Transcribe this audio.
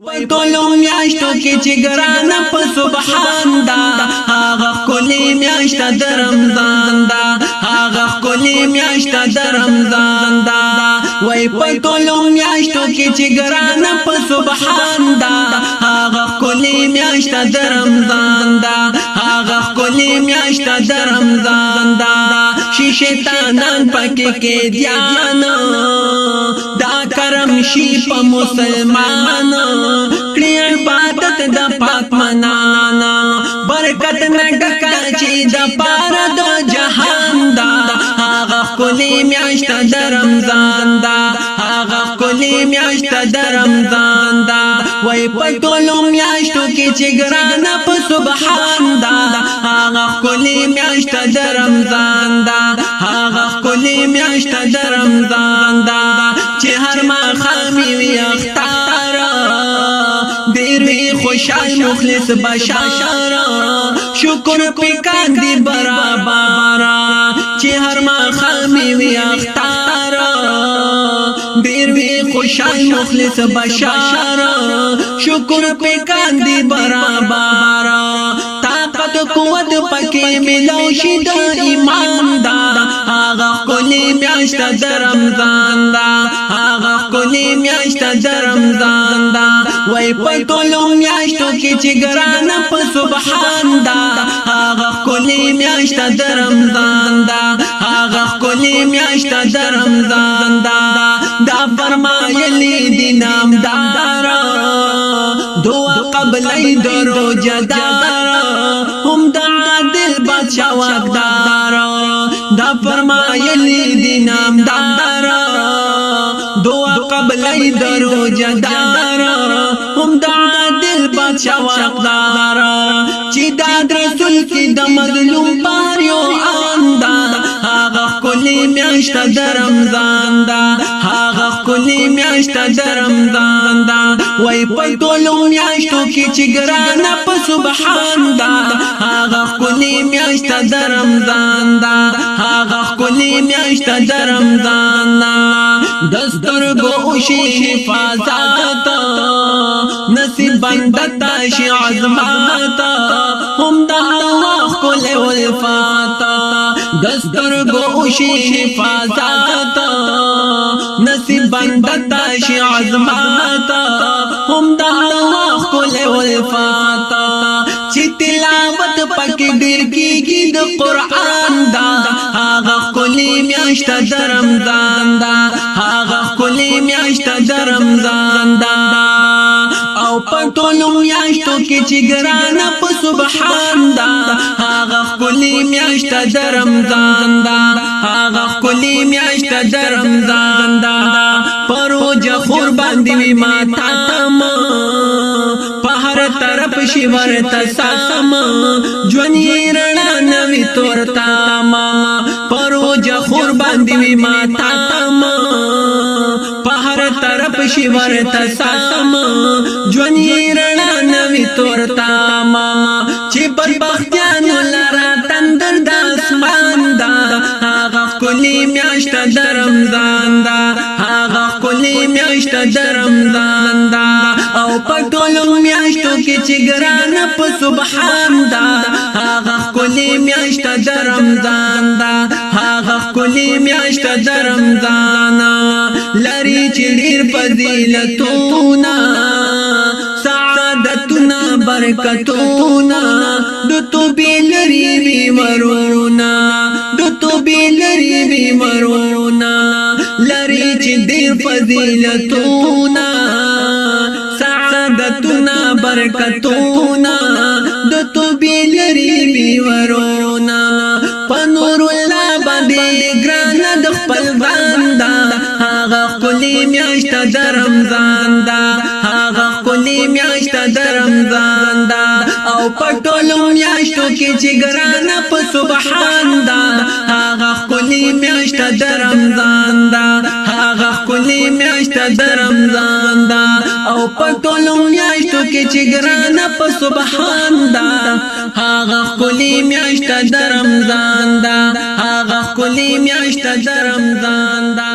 ټولو میاشتو کې چې ګرانه په سبحان دا هغه ښکلې میاشت د رمضان دا هغه ښکلې میاشت د رمضان دا وای په ټولو میاشتو کې چې ګرانه په سبحان دا هغه ښکلې میاشت د رمضان دا هغه ښکلې میاشت د رمضان دا شیطانان پکې کې دیانو دا کرم شي په مسلمانانو کړي عبادت د پاک منانا برکت نه ډکه چې د پاره د جهان دا هغه ښکلې میاشت د رمضان دا هغه ښکلې میاشت د رمضان دا وای په ټولو میاشتو کې چې ګرانه په سبحان دا هغه ښکلې میاشت د رمضان دا هغه ښکلې میاشت د رمضان دا چې هر ماښام وي اختر ډېر وي خوشحال مخلص بشار شکر پې کاندي برابر چې هر ماښام وي اختر ډېر وي خوشحال مخلص بشار شکر پې کاندي برابر طاقت قوت پکې ملو شي د ایمان دا هغه ښکلې میاشت د رمضان دا هغه ښکلې میاشت د رمضان دا وای په ټولو میاشتو کې چې ګرانه په سبحان دا هغه ښکلې میاشت د رمضان دا هغه ښکلې میاشت د رمضان دا دا فرمایلی دي نامدار دعا قبلې د روزه‌دار هم د عادل بادشاہ واقدار دا فرمایلی دي نامدار دعا قبلې د روزه‌دار هم د عادل بادشاہ واقدار چې دا رسول کې د مظلوم بار یو اندا هغه ښکلې میاشت د رمضان دا هغه ښکلې میاشت د رمضان دا وای په ټولو میاشتو کې چې ګرانه په سبحان دا هغه ښکلې میاشت د رمضان دا هغه ښکلې میاشت د رمضان د سترګو وشي حفاظت نصیب بندتا شي عظمت هم د الله ښکلې الفات د سترګو وشي حفاظت نصیب بندتا شي عظمت هم د الله ښکلې الفات چې تلاوت پکې ډېر کېږي د قرآن دا هغه ښکلې میاشت د رمضان دا هغه ښکلې میاشت د رمضان دا او په ټولو میاشتو کې چې ګرانه په سبحان دا هغه ښکلې میاشت د رمضان دا هغه ښکلې میاشت د رمضان دا په روزه خور باندې وي ماته تم په هر طرف شي ورته سم ژوند یې رڼا نوي تور تم په روزه خور باندې وي ماته تم په هر طرف شي ورته سم ژوند یې رڼا نوي تور تم چې بدبختیانو لره تندر د اسمان دا هغه ښکلې میاشت د رمضان دا هغه ښکلې میاشت د رمضان دا او په ټولو میاشتو کې چې ګرانه په سبحان دا هغه ښکلې میاشت د رمضان دا هغه ښکلې میاشت د رمضان لري چې ډېر فضیلتونه سعادتونه برکتونه د توبې لري وي ورونه د توبې لري وي ورونه لري چې ډېر فضیلتونه سعادتونه برکتونه د توبې لري وي ورونه په نور الله باندې ګرانه د خپل بنده هغه ښکلې میاشت د رمضان دا هغه ښکلې میاشت د رمضان دا او په ټولو میاشتو کې چې ګرانه په سبحان دا هغه ښکلې میاشت د رمضان دا هغه ښکلې میاشت د رمضان دا او په ټولو میاشتو کې چې ګرانه په سبحان دا هغه ښکلې میاشت د رمضان دا هغه ښکلې میاشت د رمضان دا